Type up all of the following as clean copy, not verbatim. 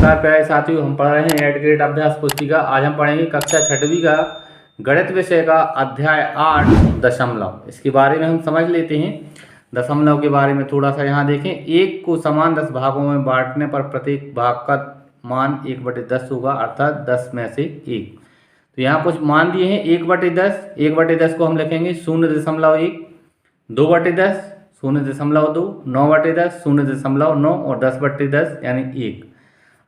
नमस्कार प्यारे साथियों, हम पढ़ रहे हैं 8th ग्रेड अभ्यास पुस्तिका। आज हम पढ़ेंगे कक्षा 6वीं का गणित विषय का अध्याय 8 दशमलव। इसके बारे में हम समझ लेते हैं। दशमलव के बारे में थोड़ा सा यहाँ देखें। एक को समान 10 भागों में बांटने पर प्रत्येक भाग का मान 1/10 होगा, अर्थात 10 में से 1। तो यहाँ कुछ मान दिए हैं। 1/10, 1/10 को हम लिखेंगे 0.1, 2/10 0.2, 9/10 0.9 और 10/10 यानी 1।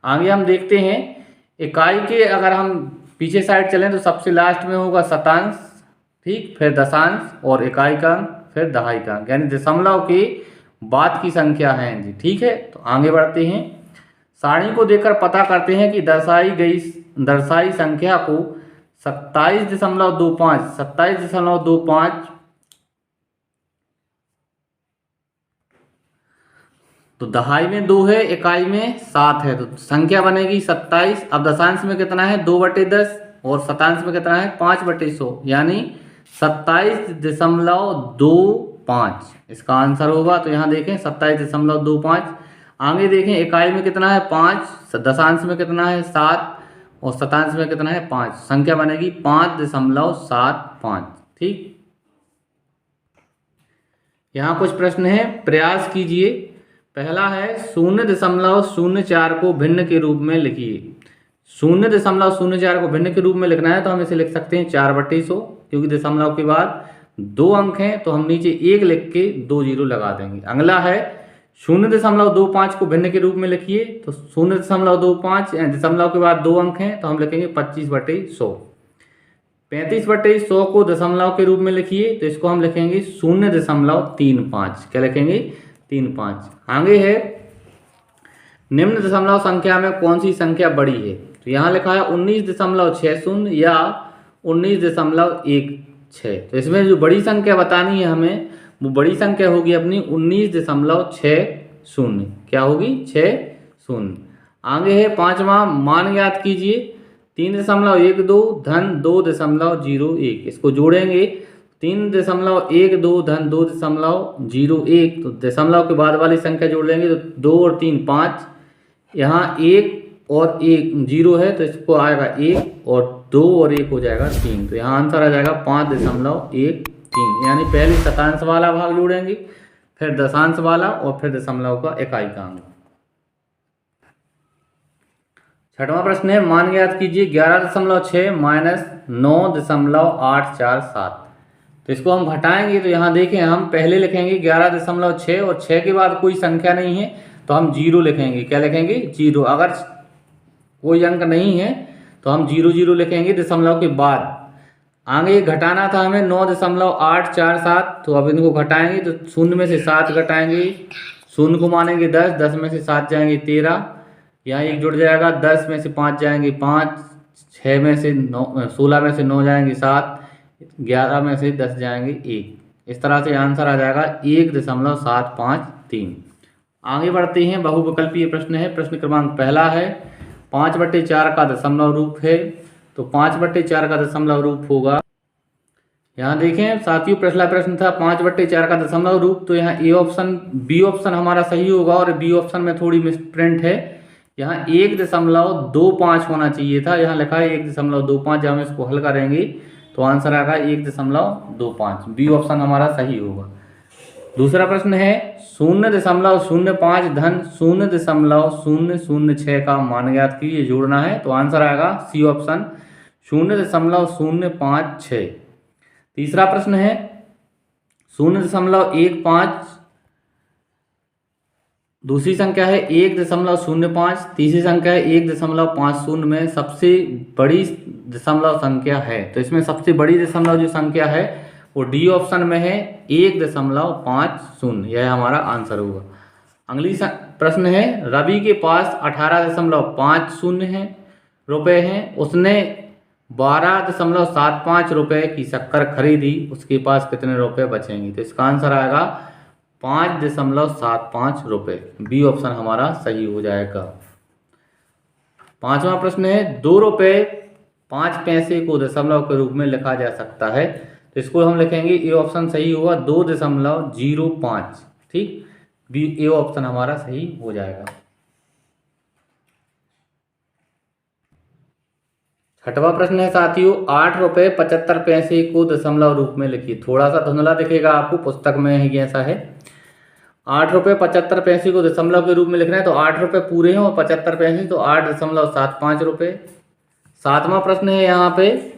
आगे हम देखते हैं इकाई के, अगर हम पीछे साइड चलें तो सबसे लास्ट में होगा शतांश, ठीक, फिर दशांश और इकाई का अंक, फिर दहाई का अंक, यानी दशमलव के बाद की संख्या है जी। ठीक है, तो आगे बढ़ते हैं। सारणी को देखकर पता करते हैं कि दर्शाई संख्या को 27.25 तो दहाई में 2 है, इकाई में 7 है, तो संख्या बनेगी 27। अब दशांश में कितना है 2/10 और शतांश में कितना है 5/100, यानी 27.25 इसका आंसर होगा। तो यहाँ देखें 27.25। आगे देखें इकाई में कितना है 5, दशांश में कितना है 7 और शतांश में कितना है 5, संख्या बनेगी 5.75। ठीक, यहाँ कुछ प्रश्न है, प्रयास कीजिए। पहला है 0.04 को भिन्न के रूप में लिखिए। 0.04 को भिन्न के रूप में लिखना है तो हम इसे लिख सकते हैं 4/100, क्योंकि दशमलव के बाद 2 अंक हैं तो हम नीचे 1 लिख के 2 जीरो लगा देंगे। अगला है 0.25 को भिन्न के रूप में लिखिए, तो 0.25 दशमलव के बाद 2 अंक हैं तो हम लिखेंगे 25/100। 35/100 को दशमलव के रूप में लिखिए, तो इसको हम लिखेंगे 0.35। क्या लिखेंगे 35। आगे है निम्न दशमलव संख्या में कौन सी संख्या बड़ी है, तो यहाँ लिखा है 19.60 या 19.16। तो इसमें जो बड़ी संख्या बतानी है हमें, वो बड़ी संख्या होगी अपनी 19.60। क्या होगी 60। आगे है 5वां, मान ज्ञात कीजिए। 3.12 धन 2.01, इसको जोड़ेंगे 3.12 धन 2.01, तो दशमलव के बाद वाली संख्या जोड़ लेंगे तो 2 और 3 5, यहाँ 1 और 1 0 है तो इसको आएगा 1 और 2 और 1 हो जाएगा 3, तो यहाँ आंसर आ जाएगा 5.13। यानी पहले शतांश वाला भाग जोड़ेंगे, फिर दशांश वाला और फिर दशमलव का इकाई का अंक। 6वां प्रश्न है, मान ज्ञात कीजिए। 11.6 माइनस 9.847, तो इसको हम घटाएंगे तो यहाँ देखें हम पहले लिखेंगे 11.6 और 6 के बाद कोई संख्या नहीं है तो हम 0 लिखेंगे। क्या लिखेंगे 0। अगर कोई अंक नहीं है तो हम 0 लिखेंगे दशमलव के बाद। आगे घटाना था हमें 9.847, तो अब इनको घटाएंगे तो 0 में से 7 घटाएंगे, 0 को मानेंगे 10, 10 में से 7 जाएंगे 13, यहाँ 1 जुड़ जाएगा, 10 में से 5 जाएंगे 5, 6 में से 9, 16 में से 9 जाएंगे 7, 11 में से 10 जाएंगे 1। इस तरह से आंसर आ जाएगा 1.753। आगे बढ़ते हैं। बहुविकल्पीय प्रश्न है। प्रश्न क्रमांक पहला है 5/4 का दशमलव रूप है, तो 5/4 का दशमलव रूप होगा, यहाँ देखें साथियों पहला प्रश्न था 5/4 का दशमलव रूप, तो यहाँ बी ऑप्शन हमारा सही होगा और बी ऑप्शन में थोड़ी मिसप्रिंट है। यहाँ 1.25 होना चाहिए था, यहाँ लिखा है 1.25। जब हम इसको हल करेंगे तो आंसर आएगा 1.25। बी ऑप्शन हमारा सही होगा। दूसरा प्रश्न है 0.05 धन 0.006 का मान ज्ञात कीजिए, जोड़ना है, तो आंसर आएगा सी ऑप्शन 0.056। तीसरा प्रश्न है 0.15, दूसरी संख्या है 1.05, तीसरी संख्या है 1.50 में सबसे बड़ी दशमलव संख्या है, तो इसमें सबसे बड़ी दशमलव जो संख्या है वो डी ऑप्शन में है 1.50, यह हमारा आंसर होगा। अगली प्रश्न है रवि के पास 18.50 रुपये हैं, उसने 12.75 रुपये की शक्कर खरीदी, उसके पास कितने रुपए बचेंगे, तो इसका आंसर आएगा 5.75 रुपये। बी ऑप्शन हमारा सही हो जाएगा। 5वां प्रश्न है 2 रुपये 5 पैसे को दशमलव के रूप में लिखा जा सकता है, तो इसको हम लिखेंगे ए ऑप्शन सही होगा 2.05। ठीक, बी ए ऑप्शन हमारा सही हो जाएगा। छठवां प्रश्न है साथियों, 8 रुपये 75 पैसे को दशमलव रूप में लिखिए। थोड़ा सा धुंधला दिखेगा आपको, पुस्तक में ही ऐसा है। 8 रुपये 75 पैसे को दशमलव के रूप में लिखना है, तो 8 रुपये पूरे हैं और 75 पैसे, तो 8.75 रुपये। 7वां प्रश्न है यहाँ पे,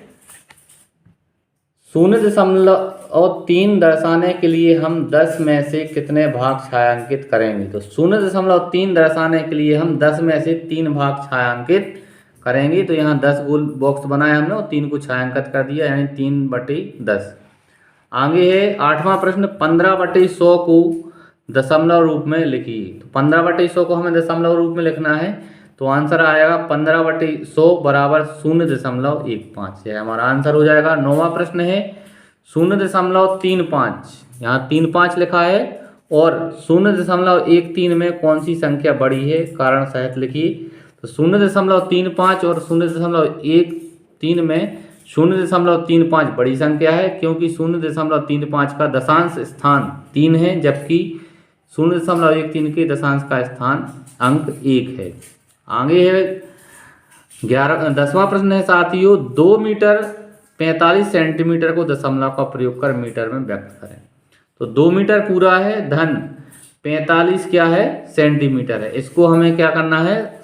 0.3 दर्शाने के लिए हम 10 में से कितने भाग छायांकित करेंगे। तो 0.3 दर्शाने के लिए हम 10 में से 3 भाग छायांकित करेंगे। तो यहाँ 10 गोल बॉक्स बनाया हमने और 3 को छायांकित कर दिया, यानी 3/10। आगे है 8वां प्रश्न, 15/100 को दशमलव रूप में लिखिए। तो 15/100 को हमें दशमलव रूप में लिखना है, तो आंसर आएगा 15/100 बराबर 0.15। यह हमारा आंसर हो जाएगा। 9वां प्रश्न है, 0.35, यहाँ 35 लिखा है और 0.13 में कौन सी संख्या बड़ी है, कारण सहित लिखिए। तो 0.35 और 0.13 में 0.35 बड़ी संख्या है, क्योंकि 0.35 का दशांश स्थान 3 है, जबकि 0.13 के दशांश का स्थान अंक 1 है। आगे है 10वां प्रश्न है साथियों, 2 मीटर 45 सेंटीमीटर को दशमलव का प्रयोग कर मीटर में व्यक्त करें। तो 2 मीटर पूरा है, धन 45 क्या है, सेंटीमीटर है। इसको हमें क्या करना है,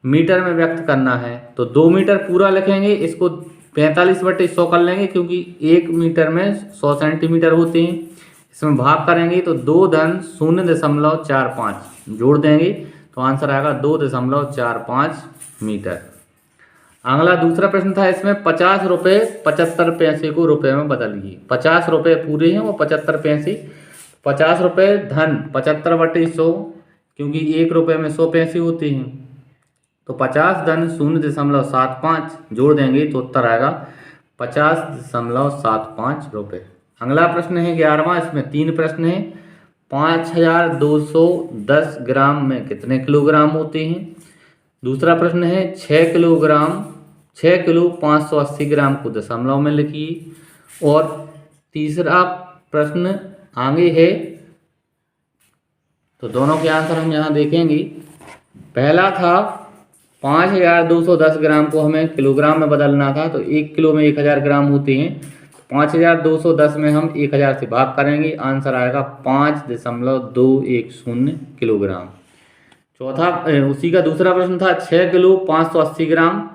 मीटर में व्यक्त करना है। तो 2 मीटर पूरा लिखेंगे, इसको 45/100 कर लेंगे, क्योंकि 1 मीटर में 100 सेंटीमीटर होते हैं। इसमें भाग करेंगे तो 2 धन 0.45 जोड़ देंगे, तो आंसर आएगा 2.45 मीटर। अगला दूसरा प्रश्न था इसमें, 50 रुपये 75 पैसे को रुपए में बदलिए। 50 रुपये पूरे हैं और 75 पैसे। 50 रुपये धन 75/100, क्योंकि 1 रुपये में 100 पैसे होते हैं, तो 50 धन 0.75 जोड़ देंगे, तो उत्तर आएगा 50.75 रुपये। अगला प्रश्न है 11वां, इसमें 3 प्रश्न हैं। 5210 ग्राम में कितने किलोग्राम होते हैं। दूसरा प्रश्न है 6 किलो 580 ग्राम को दशमलव में लिखिए। और तीसरा प्रश्न आगे है, तो दोनों के आंसर हम यहाँ देखेंगे। पहला था 5210 ग्राम को हमें किलोग्राम में बदलना था, तो 1 किलो में 1000 ग्राम होते हैं। 5210 में हम 1000 से भाग करेंगे, आंसर आएगा 5.210 किलोग्राम। चौथा उसी का दूसरा प्रश्न था 6 किलो 580 ग्राम।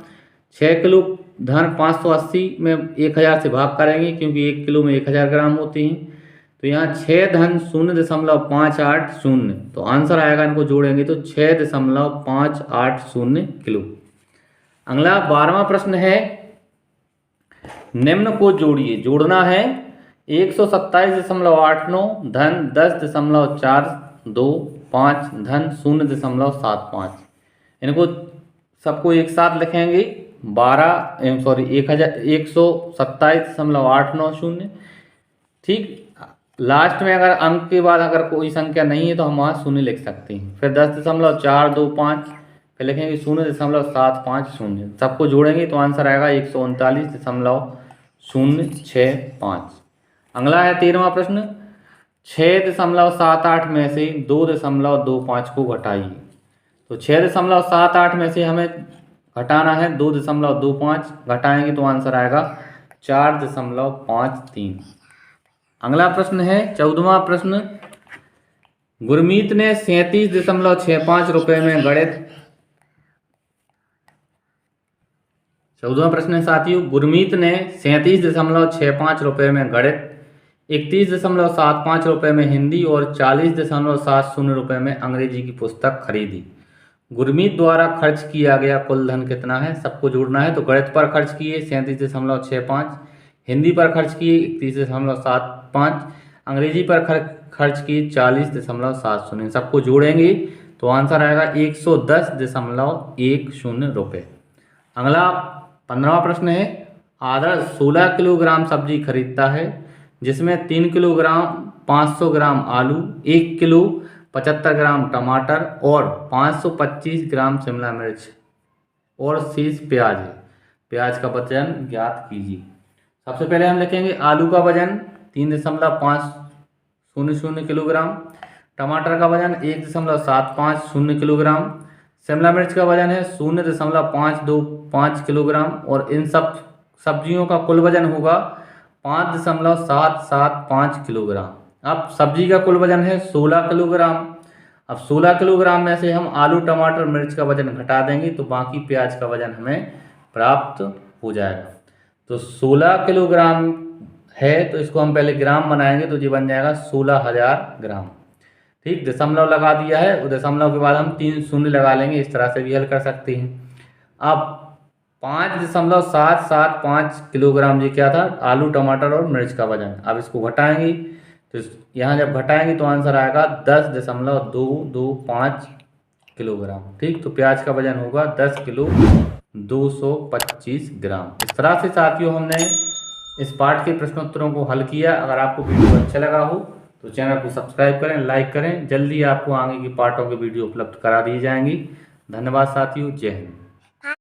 6 किलो धन 580 में 1000 से भाग करेंगे, क्योंकि 1 किलो में 1000 ग्राम होते हैं। तो यहाँ 6 धन 0.580, तो आंसर आएगा, इनको जोड़ेंगे तो 6.580 किलो। अगला 12वां प्रश्न है, निम्न को जोड़िए। जोड़ना है 127.89 धन 10.425 धन 0.75। इनको सबको एक साथ लिखेंगे। 127.89। ठीक, लास्ट में अगर अंक के बाद अगर कोई संख्या नहीं है तो हम वहाँ 0 लिख सकते हैं। फिर 10.425, फिर लिखेंगे 0.750। सबको जोड़ेंगे तो आंसर आएगा 139.065। अगला है 13वां प्रश्न, 6.78 में से 2.25 को घटाइए। तो 6.78 में से हमें घटाना है 2.25, घटाएंगे तो आंसर आएगा 4.53। अगला प्रश्न है 14वां प्रश्न, गुरमीत ने 37.65 रुपये में गणित। 14वां प्रश्न है साथियों, गुरमीत ने 37.65 रुपये में गणित, 31.75 रुपये में हिंदी और 40.70 रुपये में अंग्रेजी की पुस्तक खरीदी। गुरमीत द्वारा खर्च किया गया कुल धन कितना है, सबको जोड़ना है। तो गणित पर खर्च किए 37.65, हिंदी पर खर्च किए 31.75, अंग्रेजी पर खर्च किए 40.70। सबको जोड़ेंगे तो आंसर आएगा 110.10 रुपये। अगला 15वां प्रश्न है, आदर्श 16 किलोग्राम सब्जी खरीदता है, जिसमें 3 किलोग्राम 500 ग्राम आलू, 1 किलो 75 ग्राम टमाटर और 525 ग्राम शिमला मिर्च और शेष प्याज है। प्याज का वजन ज्ञात कीजिए। सबसे पहले हम लिखेंगे आलू का वजन 3.500 किलोग्राम, टमाटर का वजन 1.750 किलोग्राम, शिमला मिर्च का वजन है 0.525 किलोग्राम और इन सब सब्जियों का कुल वजन होगा 5.775 किलोग्राम। अब सब्जी का कुल वजन है 16 किलोग्राम। अब 16 किलोग्राम में से हम आलू टमाटर मिर्च का वजन घटा देंगे तो बाकी प्याज का वजन हमें प्राप्त हो जाएगा। तो 16 किलोग्राम है तो इसको हम पहले ग्राम बनाएंगे तो ये बन जाएगा 16,000 ग्राम। ठीक, दशमलव लगा दिया है और दशमलव के बाद हम 3 शून्य लगा लेंगे, इस तरह से भी हल कर सकते हैं। अब 5.775 किलोग्राम ये क्या था, आलू टमाटर और मिर्च का वजन। अब इसको घटाएंगे तो यहाँ जब घटाएंगे तो आंसर आएगा 10.225 किलोग्राम। ठीक, तो प्याज का वजन होगा 10 किलो 225 ग्राम। इस तरह से साथियों हमने इस पाठ के प्रश्नोत्तरों को हल किया। अगर आपको वीडियो अच्छा लगा हो तो चैनल को सब्सक्राइब करें, लाइक करें। जल्दी आपको आगे की पाठों के वीडियो उपलब्ध करा दी जाएंगी। धन्यवाद साथियों, जय हिंद।